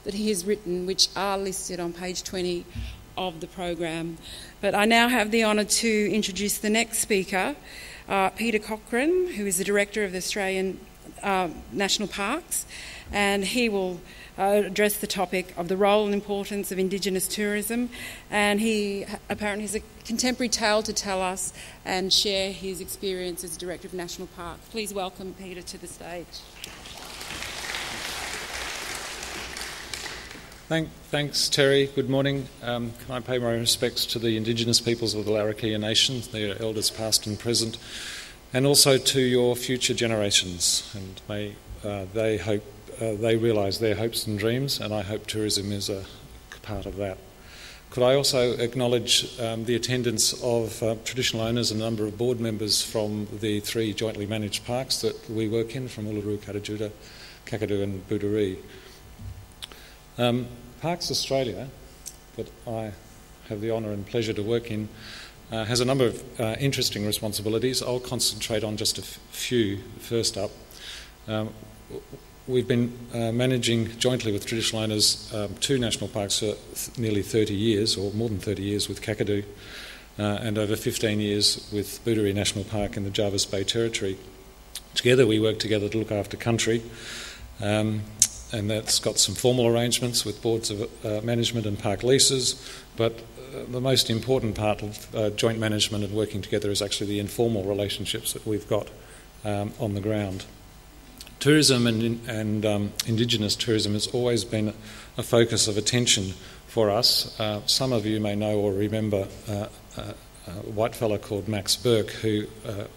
that he has written, which are listed on page 20 of the program. But I now have the honour to introduce the next speaker, Peter Cochrane, who is the Director of the Australian National Parks, and he will address the topic of the role and importance of Indigenous tourism, and he apparently has a contemporary tale to tell us and share his experience as Director of National Parks. Please welcome Peter to the stage. Thanks, Terry. Good morning. Can I pay my respects to the Indigenous peoples of the Larrakia Nation, their elders past and present, and also to your future generations. And may they realise their hopes and dreams, and I hope tourism is a part of that. Could I also acknowledge the attendance of traditional owners and a number of board members from the 3 jointly managed parks that we work in, from Uluru, Karajuda, Kakadu and Boodoree. Parks Australia, that I have the honour and pleasure to work in, has a number of interesting responsibilities. I'll concentrate on just a few. First up, we've been managing jointly with traditional owners 2 national parks for nearly 30 years, or more than 30 years with Kakadu, and over 15 years with Boodoree National Park in the Jervis Bay Territory. Together we work together to look after country, and that's got some formal arrangements with boards of management and park leases, but the most important part of joint management and working together is actually the informal relationships that we've got on the ground. Tourism and Indigenous tourism has always been a focus of attention for us. Some of you may know or remember a white fellow called Max Burke, who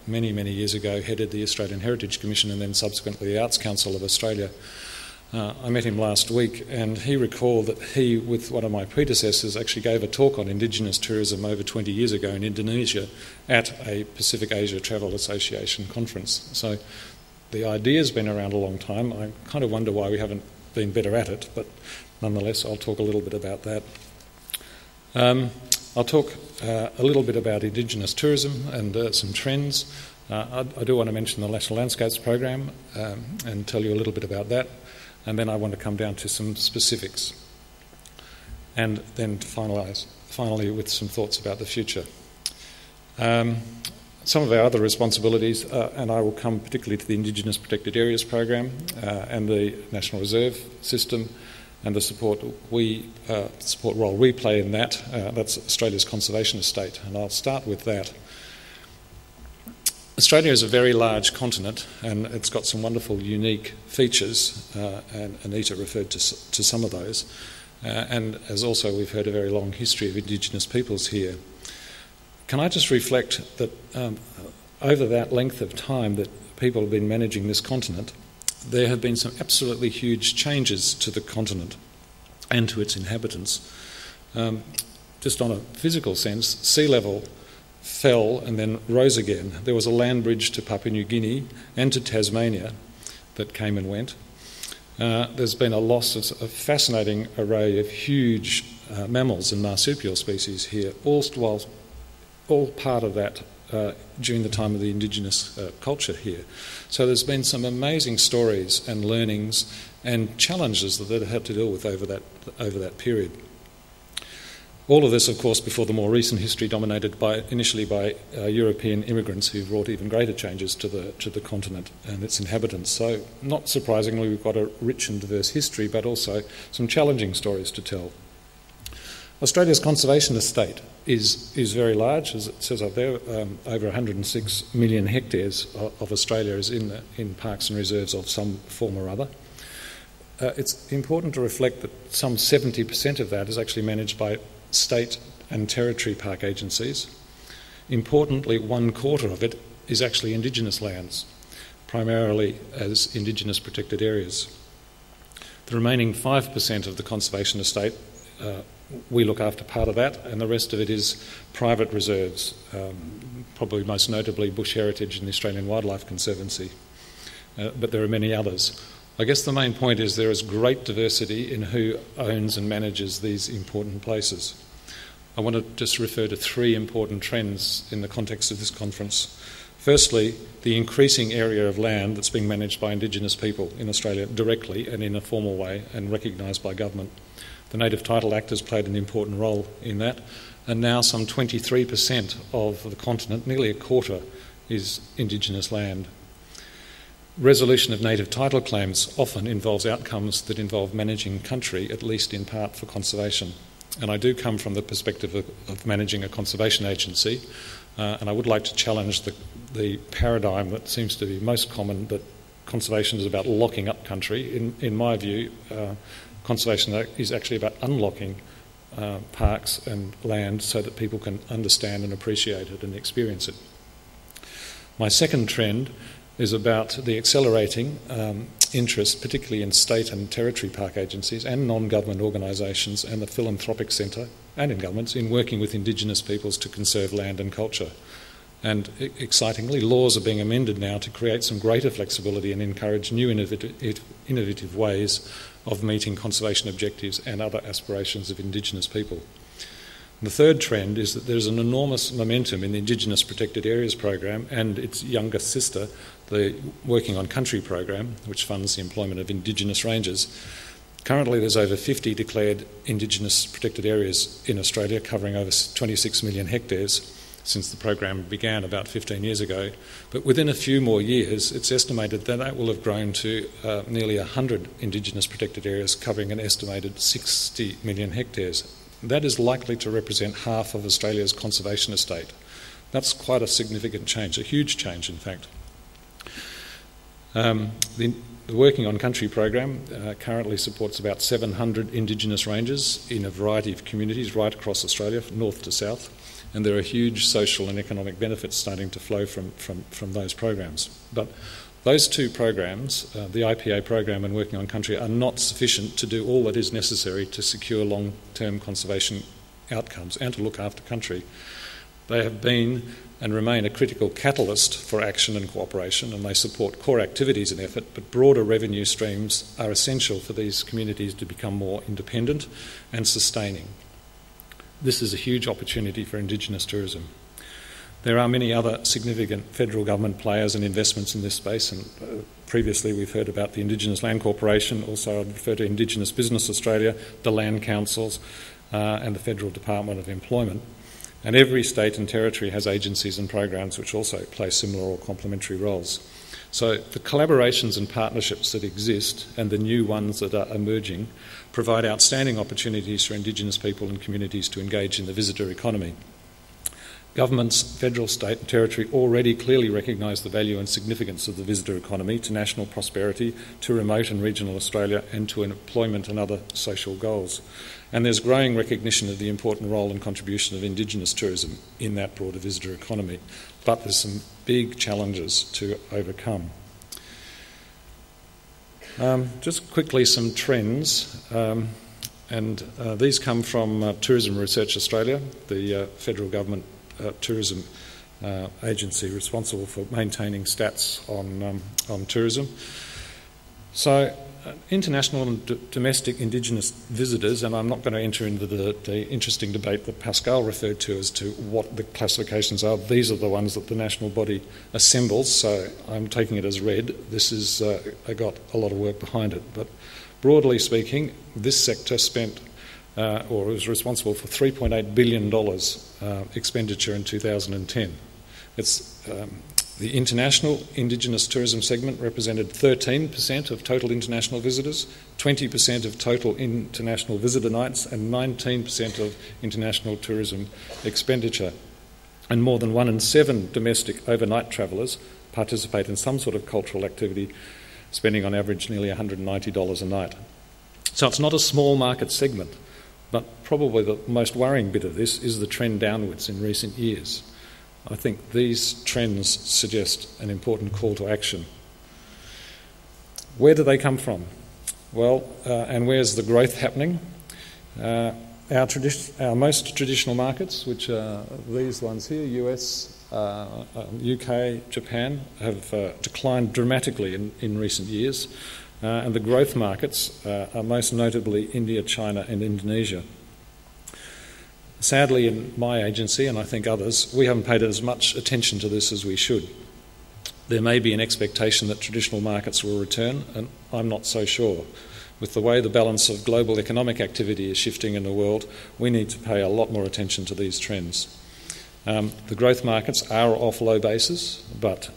many years ago headed the Australian Heritage Commission and then subsequently the Arts Council of Australia. I met him last week, and he recalled that he, with one of my predecessors, actually gave a talk on Indigenous tourism over 20 years ago in Indonesia at a Pacific Asia Travel Association conference. So the idea's been around a long time. I kind of wonder why we haven't been better at it, but nonetheless I'll talk a little bit about that. I'll talk a little bit about Indigenous tourism and some trends. I do want to mention the National Landscapes Program and tell you a little bit about that. And then I want to come down to some specifics, and then to finally with some thoughts about the future. Some of our other responsibilities, and I will come particularly to the Indigenous Protected Areas Program and the National Reserve System, and the support role we play in that. That's Australia's conservation estate, and I'll start with that. Australia is a very large continent, and it's got some wonderful, unique features, and Anita referred to some of those. And as also we've heard a very long history of Indigenous peoples here. Can I just reflect that over that length of time that people have been managing this continent, there have been some absolutely huge changes to the continent and to its inhabitants. Just on a physical sense, sea level fell and then rose again. There was a land bridge to Papua New Guinea and to Tasmania that came and went. There's been a loss of a fascinating array of huge mammals and marsupial species here, all part of that during the time of the Indigenous culture here. So there's been some amazing stories and learnings and challenges that they've had to deal with over that period. All of this, of course, before the more recent history dominated initially by European immigrants who brought even greater changes to the continent and its inhabitants. So, not surprisingly, we've got a rich and diverse history, but also some challenging stories to tell. Australia's conservation estate is very large, as it says up there. Over 106 million hectares of Australia is in parks and reserves of some form or other. It's important to reflect that some 70% of that is actually managed by state and territory park agencies. Importantly, 1/4 of it is actually Indigenous lands, primarily as Indigenous protected areas. The remaining 5% of the conservation estate, we look after part of that, and the rest of it is private reserves, probably most notably Bush Heritage and the Australian Wildlife Conservancy, but there are many others. I guess the main point is there is great diversity in who owns and manages these important places. I want to just refer to 3 important trends in the context of this conference. Firstly, the increasing area of land that's being managed by Indigenous people in Australia directly and in a formal way and recognised by government. The Native Title Act has played an important role in that, and now some 23% of the continent, nearly a quarter, is Indigenous land. Resolution of native title claims often involves outcomes that involve managing country, at least in part, for conservation. And I do come from the perspective of managing a conservation agency, and I would like to challenge the paradigm that seems to be most common, that conservation is about locking up country. In my view, conservation is actually about unlocking parks and land so that people can understand and appreciate it and experience it. My second trend is about the accelerating interest, particularly in state and territory park agencies and non-government organisations and the philanthropic centre and in governments in working with Indigenous peoples to conserve land and culture. And excitingly, laws are being amended now to create some greater flexibility and encourage new innovative ways of meeting conservation objectives and other aspirations of Indigenous people. The third trend is that there's an enormous momentum in the Indigenous Protected Areas program and its younger sister, the Working on Country program, which funds the employment of Indigenous rangers. Currently there's over 50 declared Indigenous Protected Areas in Australia, covering over 26 million hectares since the program began about 15 years ago. But within a few more years, it's estimated that that will have grown to nearly 100 Indigenous Protected Areas, covering an estimated 60 million hectares. That is likely to represent half of Australia's conservation estate. That's quite a significant change, a huge change in fact. The Working on Country program currently supports about 700 Indigenous rangers in a variety of communities right across Australia, from north to south, and there are huge social and economic benefits starting to flow from those programs. But those two programs, the IPA program and Working on Country, are not sufficient to do all that is necessary to secure long-term conservation outcomes and to look after country. They have been and remain a critical catalyst for action and cooperation, and they support core activities and effort, but broader revenue streams are essential for these communities to become more independent and sustaining. This is a huge opportunity for Indigenous tourism. There are many other significant federal government players and investments in this space, and previously we've heard about the Indigenous Land Corporation. Also I'd refer to Indigenous Business Australia, the Land Councils and the Federal Department of Employment. And every state and territory has agencies and programs which also play similar or complementary roles. So the collaborations and partnerships that exist and the new ones that are emerging provide outstanding opportunities for Indigenous people and communities to engage in the visitor economy. Governments, federal, state and territory already clearly recognise the value and significance of the visitor economy to national prosperity, to remote and regional Australia and to employment and other social goals. And there's growing recognition of the important role and contribution of Indigenous tourism in that broader visitor economy. But there's some big challenges to overcome. Just quickly some trends. These come from Tourism Research Australia, the federal government tourism agency responsible for maintaining stats on tourism. So international and domestic Indigenous visitors, and I'm not going to enter into the interesting debate that Pascal referred to as to what the classifications are. These are the ones that the national body assembles, so I'm taking it as read. This is got a lot of work behind it. But broadly speaking, this sector spent or was responsible for $3.8 billion expenditure in 2010. It's the international Indigenous tourism segment represented 13% of total international visitors, 20% of total international visitor nights, and 19% of international tourism expenditure. And more than 1 in 7 domestic overnight travellers participate in some sort of cultural activity, spending on average nearly $190 a night. So it's not a small market segment, but probably the most worrying bit of this is the trend downwards in recent years. I think these trends suggest an important call to action. Where do they come from? Well, and where's the growth happening? Our most traditional markets, which are these ones here, US, UK, Japan, have declined dramatically in recent years. And the growth markets are most notably India, China and Indonesia. Sadly, in my agency, and I think others, we haven't paid as much attention to this as we should. There may be an expectation that traditional markets will return, and I'm not so sure. With the way the balance of global economic activity is shifting in the world, we need to pay a lot more attention to these trends. The growth markets are off low bases, but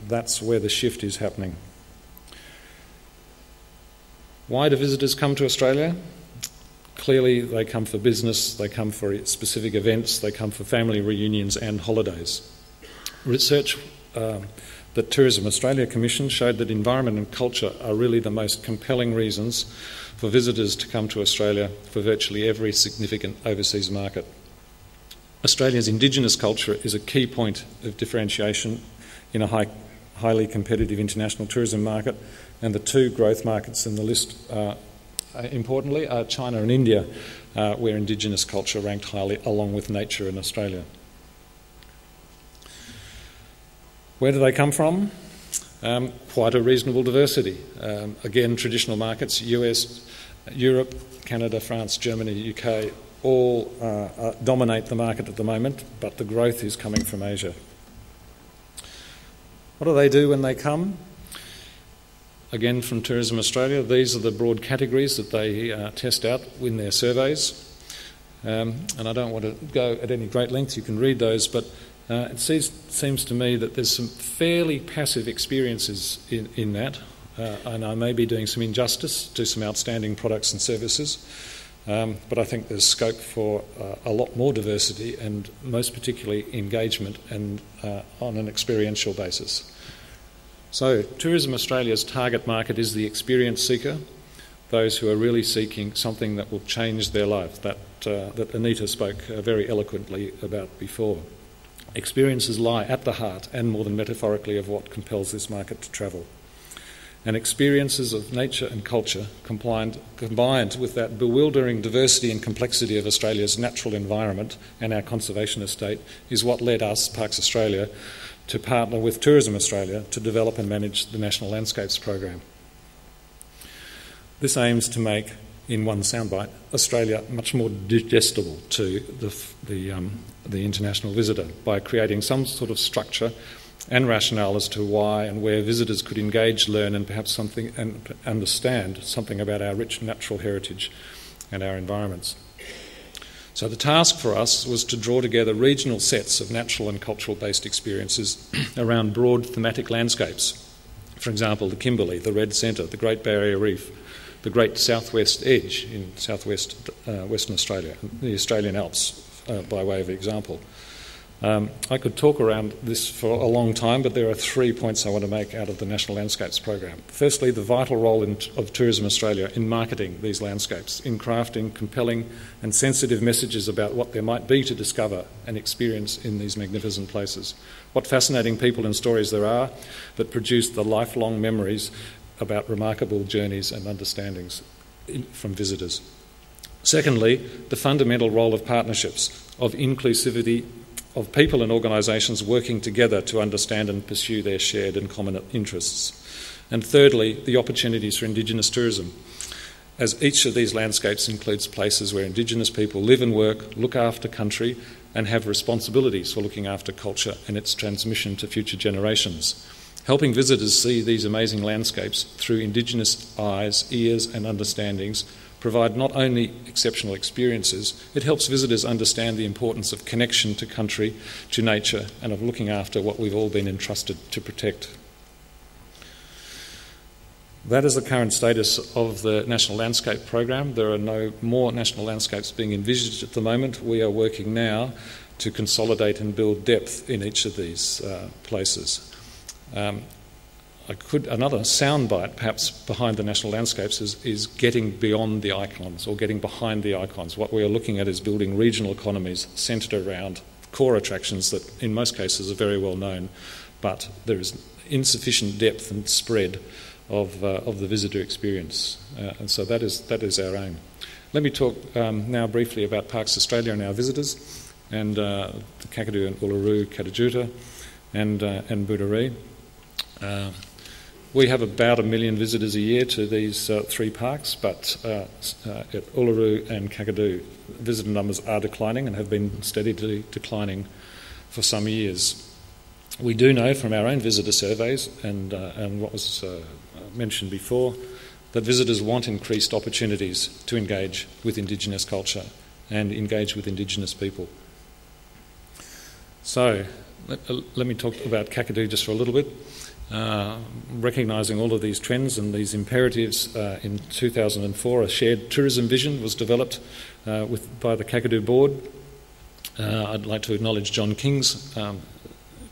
that's where the shift is happening. Why do visitors come to Australia? Clearly, they come for business, they come for specific events, they come for family reunions and holidays. Research that Tourism Australia commissioned showed that environment and culture are really the most compelling reasons for visitors to come to Australia for virtually every significant overseas market. Australia's Indigenous culture is a key point of differentiation in a highly competitive international tourism market, and the two growth markets in the list, importantly, are China and India, where Indigenous culture ranked highly along with nature in Australia. Where do they come from? Quite a reasonable diversity. Again, traditional markets, US, Europe, Canada, France, Germany, UK, all dominate the market at the moment, but the growth is coming from Asia. What do they do when they come? Again, from Tourism Australia, these are the broad categories that they test out in their surveys. And I don't want to go at any great length, you can read those, but it seems to me that there's some fairly passive experiences in that, and I may be doing some injustice to some outstanding products and services, but I think there's scope for a lot more diversity and most particularly engagement and on an experiential basis. So Tourism Australia's target market is the experience seeker, those who are really seeking something that will change their life, that Anita spoke very eloquently about before. Experiences lie at the heart, and more than metaphorically, of what compels this market to travel. And experiences of nature and culture combined with that bewildering diversity and complexity of Australia's natural environment and our conservation estate is what led us, Parks Australia, to partner with Tourism Australia to develop and manage the National Landscapes Program. This aims to make, in one soundbite, Australia much more digestible to the international visitor by creating some sort of structure and rationale as to why and where visitors could engage, learn, and perhaps something and understand something about our rich natural heritage and our environments. So the task for us was to draw together regional sets of natural and cultural-based experiences around broad thematic landscapes. For example, the Kimberley, the Red Centre, the Great Barrier Reef, the Great Southwest Edge in southwest Western Australia, the Australian Alps, by way of example. I could talk around this for a long time, but there are 3 points I want to make out of the National Landscapes Program. Firstly, the vital role of Tourism Australia in marketing these landscapes, in crafting compelling and sensitive messages about what there might be to discover and experience in these magnificent places. What fascinating people and stories there are that produce the lifelong memories about remarkable journeys and understandings from visitors. Secondly, the fundamental role of partnerships, of inclusivity, of people and organisations working together to understand and pursue their shared and common interests. And thirdly, the opportunities for Indigenous tourism, as each of these landscapes includes places where Indigenous people live and work, look after country, and have responsibilities for looking after culture and its transmission to future generations. Helping visitors see these amazing landscapes through Indigenous eyes, ears and understandings provide not only exceptional experiences, it helps visitors understand the importance of connection to country, to nature, and of looking after what we've all been entrusted to protect. That is the current status of the National Landscape Program. There are no more national landscapes being envisaged at the moment. We are working now to consolidate and build depth in each of these places. Another soundbite perhaps behind the national landscapes is getting beyond the icons or getting behind the icons. What we are looking at is building regional economies centred around core attractions that in most cases are very well known, but there is insufficient depth and spread of the visitor experience. And so that is our aim. Let me talk now briefly about Parks Australia and our visitors, and the Kakadu and Uluru, Katajuta and Budari. We have about 1 million visitors a year to these 3 parks, but at Uluru and Kakadu, visitor numbers are declining and have been steadily declining for some years. We do know from our own visitor surveys and what was mentioned before that visitors want increased opportunities to engage with Indigenous culture and engage with Indigenous people. So let me talk about Kakadu just for a little bit. Recognising all of these trends and these imperatives, in 2004 a shared tourism vision was developed by the Kakadu board. I'd like to acknowledge John King's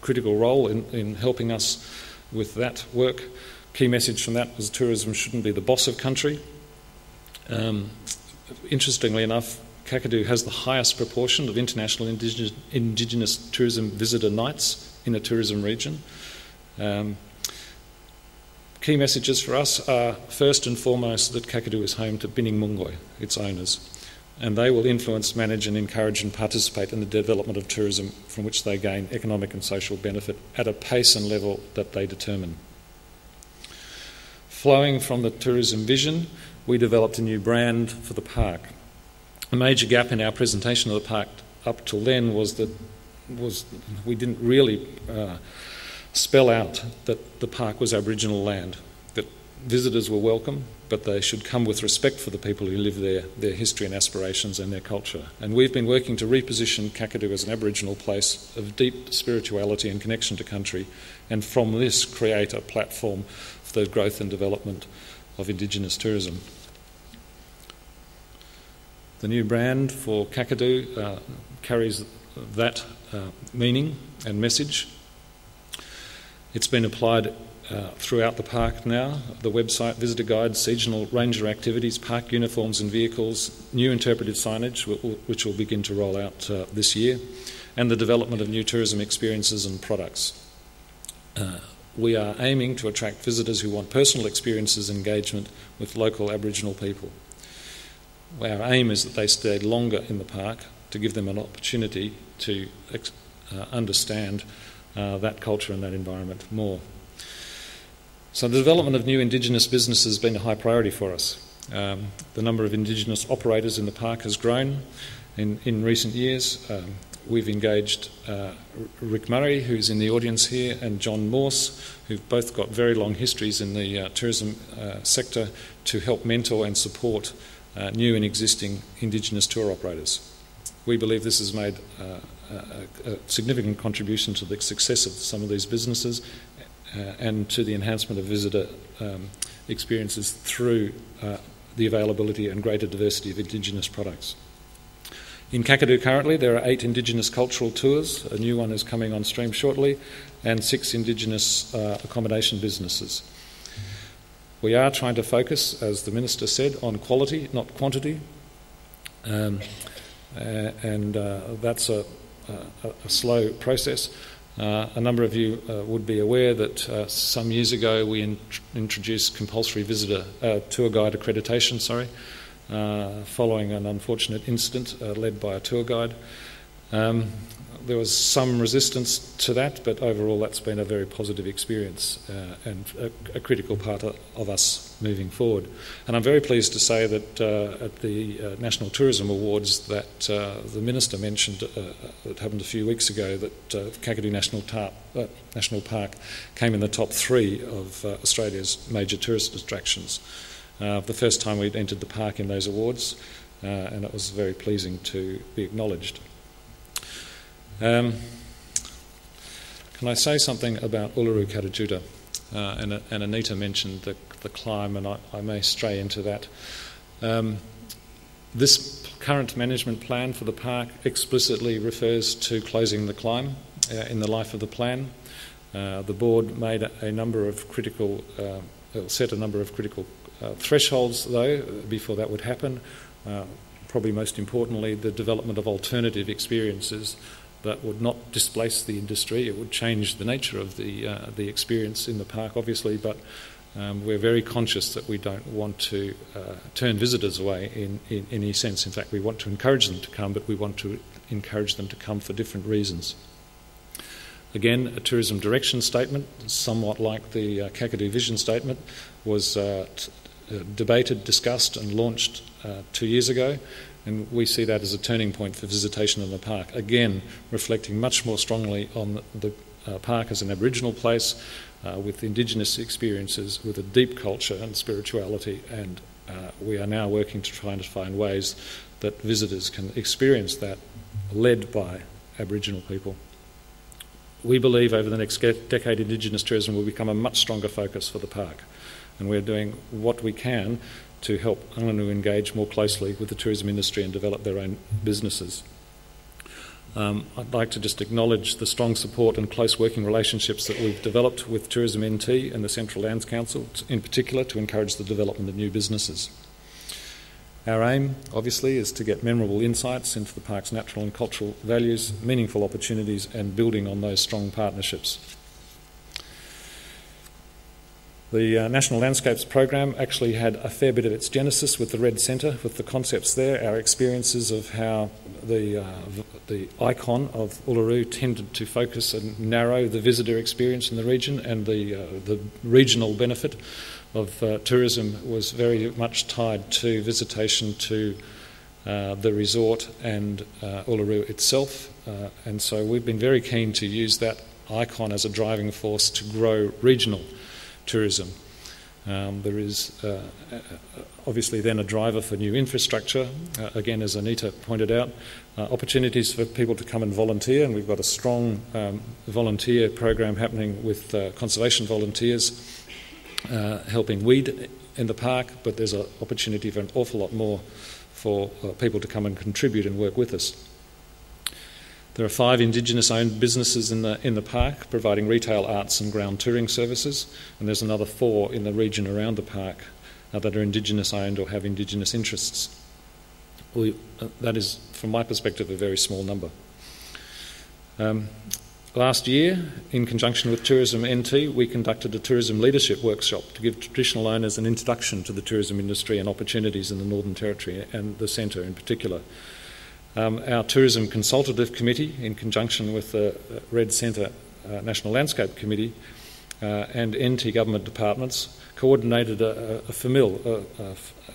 critical role in helping us with that work. Key message from that was tourism shouldn't be the boss of country. Interestingly enough, Kakadu has the highest proportion of international Indigenous tourism visitor nights in a tourism region. Key messages for us are first and foremost that Kakadu is home to Bining Mungoy, its owners, and they will influence, manage and encourage and participate in the development of tourism from which they gain economic and social benefit at a pace and level that they determine. Flowing from the tourism vision, we developed a new brand for the park. A major gap in our presentation of the park up till then was we didn't really spell out that the park was Aboriginal land, that visitors were welcome, but they should come with respect for the people who live there, their history and aspirations and their culture. And we've been working to reposition Kakadu as an Aboriginal place of deep spirituality and connection to country, and from this create a platform for the growth and development of Indigenous tourism. The new brand for Kakadu carries that meaning and message. It's been applied throughout the park now. The website, visitor guides, seasonal ranger activities, park uniforms and vehicles, new interpretive signage, which will begin to roll out this year, and the development of new tourism experiences and products. We are aiming to attract visitors who want personal experiences and engagement with local Aboriginal people. Our aim is that they stay longer in the park to give them an opportunity to understand that culture and that environment more. So the development of new Indigenous businesses has been a high priority for us. The number of Indigenous operators in the park has grown in recent years. We've engaged Rick Murray, who's in the audience here, and John Morse, who've both got very long histories in the tourism sector, to help mentor and support new and existing Indigenous tour operators. We believe this has made a significant contribution to the success of some of these businesses and to the enhancement of visitor experiences through the availability and greater diversity of Indigenous products. In Kakadu currently there are 8 Indigenous cultural tours, a new one is coming on stream shortly, and 6 Indigenous accommodation businesses. We are trying to focus, as the Minister said, on quality, not quantity, and that's a slow process. A number of you would be aware that some years ago we introduced compulsory visitor tour guide accreditation, following an unfortunate incident led by a tour guide. There was some resistance to that, but overall that's been a very positive experience and a critical part of us moving forward. And I'm very pleased to say that at the National Tourism Awards that the Minister mentioned, that happened a few weeks ago, that Kakadu National Park came in the top 3 of Australia's major tourist attractions. The first time we'd entered the park in those awards, and it was very pleasing to be acknowledged. Can I say something about Uluru Karajuta? And Anita mentioned the climb, and I may stray into that. This current management plan for the park explicitly refers to closing the climb in the life of the plan. The board made a number of critical, set a number of critical thresholds, though, before that would happen. Probably most importantly, the development of alternative experiences that would not displace the industry. It would change the nature of the experience in the park, obviously, but we're very conscious that we don't want to turn visitors away in any sense. In fact, we want to encourage them to come, but we want to encourage them to come for different reasons. Again, a tourism direction statement, somewhat like the Kakadu vision statement, was debated, discussed and launched 2 years ago. And we see that as a turning point for visitation in the park, again reflecting much more strongly on the park as an Aboriginal place with Indigenous experiences, with a deep culture and spirituality, and we are now working to try and find ways that visitors can experience that, led by Aboriginal people. We believe over the next decade Indigenous tourism will become a much stronger focus for the park, and we're doing what we can to help Anangu engage more closely with the tourism industry and develop their own businesses. I'd like to just acknowledge the strong support and close working relationships that we've developed with Tourism NT and the Central Lands Council, in particular, to encourage the development of new businesses. Our aim, obviously, is to get memorable insights into the park's natural and cultural values, meaningful opportunities, and building on those strong partnerships. The National Landscapes program actually had a fair bit of its genesis with the Red Centre, with the concepts there, our experiences of how the icon of Uluru tended to focus and narrow the visitor experience in the region, and the regional benefit of tourism was very much tied to visitation to the resort and Uluru itself, and so we've been very keen to use that icon as a driving force to grow regional tourism. There is obviously then a driver for new infrastructure, again, as Anita pointed out, opportunities for people to come and volunteer, and we've got a strong volunteer program happening with conservation volunteers helping weed in the park, but there's an opportunity for an awful lot more for people to come and contribute and work with us. There are 5 Indigenous-owned businesses in the park providing retail, arts and ground touring services, and there's another 4 in the region around the park that are Indigenous-owned or have Indigenous interests. That is, from my perspective, a very small number. Last year, in conjunction with Tourism NT, we conducted a tourism leadership workshop to give traditional owners an introduction to the tourism industry and opportunities in the Northern Territory and the Centre in particular. Our Tourism Consultative Committee, in conjunction with the Red Centre National Landscape Committee and NT government departments, coordinated a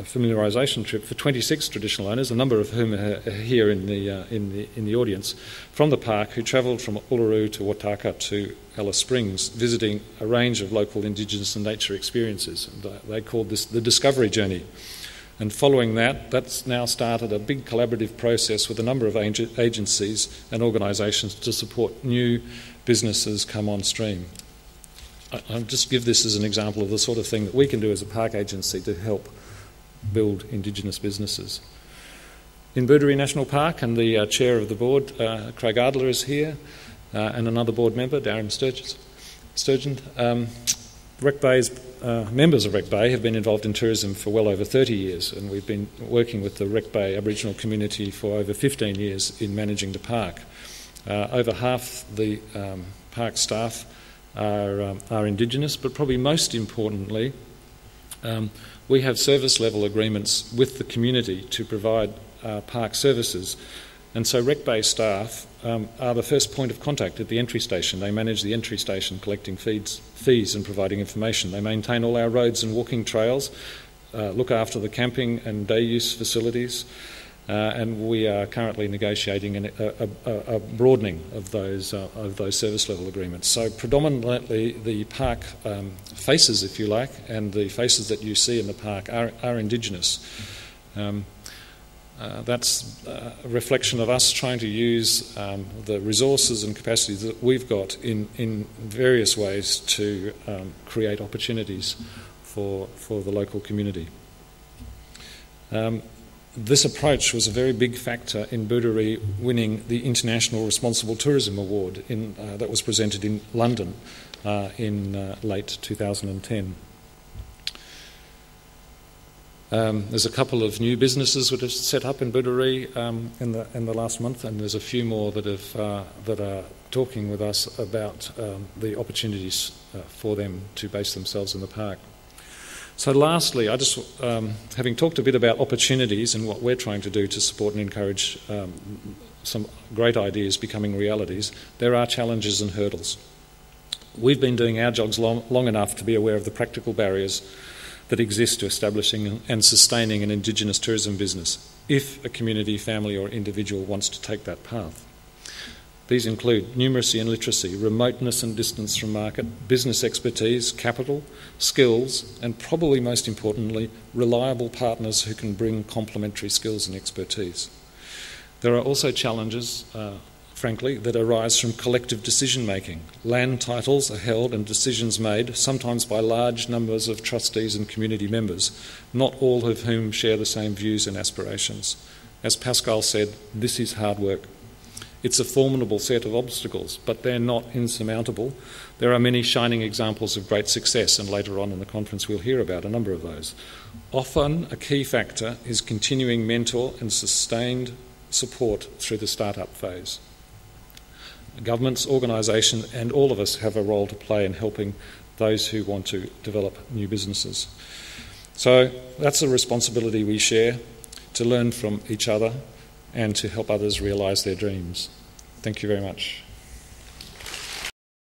familiarisation trip for 26 traditional owners, a number of whom are here in the audience, from the park, who travelled from Uluru to Wataka to Alice Springs, visiting a range of local Indigenous and nature experiences. And, they called this the Discovery Journey. And following that, that's now started a big collaborative process with a number of agencies and organisations to support new businesses come on stream. I'll just give this as an example of the sort of thing that we can do as a park agency to help build Indigenous businesses. In Boordaree National Park, and the chair of the board, Craig Ardler, is here, and another board member, Darren Sturgeon. Wreck Bay's members of Wreck Bay have been involved in tourism for well over 30 years, and we've been working with the Wreck Bay Aboriginal community for over 15 years in managing the park. Over half the park staff are Indigenous, but probably most importantly, we have service level agreements with the community to provide park services. And so Wreck Bay staff are the first point of contact at the entry station. They manage the entry station, collecting fees and providing information. They maintain all our roads and walking trails, look after the camping and day use facilities, and we are currently negotiating a broadening of those service level agreements. So predominantly the park faces, if you like, and the faces that you see in the park are Indigenous. That's a reflection of us trying to use the resources and capacities that we've got in various ways to create opportunities for the local community. This approach was a very big factor in Boordaree winning the International Responsible Tourism Award that was presented in London in late 2010. There's a couple of new businesses that have set up in Boordaree in the last month, and there's a few more that are talking with us about the opportunities for them to base themselves in the park. So lastly, I just, having talked a bit about opportunities and what we're trying to do to support and encourage some great ideas becoming realities, there are challenges and hurdles. We've been doing our jobs long enough to be aware of the practical barriers that exist to establishing and sustaining an Indigenous tourism business if a community, family or individual wants to take that path. These include numeracy and literacy, remoteness and distance from market, business expertise, capital, skills, and probably most importantly, reliable partners who can bring complementary skills and expertise. There are also challenges, frankly, that arise from collective decision-making. Land titles are held and decisions made, sometimes by large numbers of trustees and community members, not all of whom share the same views and aspirations. As Pascal said, this is hard work. It's a formidable set of obstacles, but they're not insurmountable. There are many shining examples of great success, and later on in the conference we'll hear about a number of those. Often a key factor is continuing mentor and sustained support through the start-up phase. Governments, organisations and all of us have a role to play in helping those who want to develop new businesses. So that's a responsibility we share, to learn from each other and to help others realise their dreams. Thank you very much.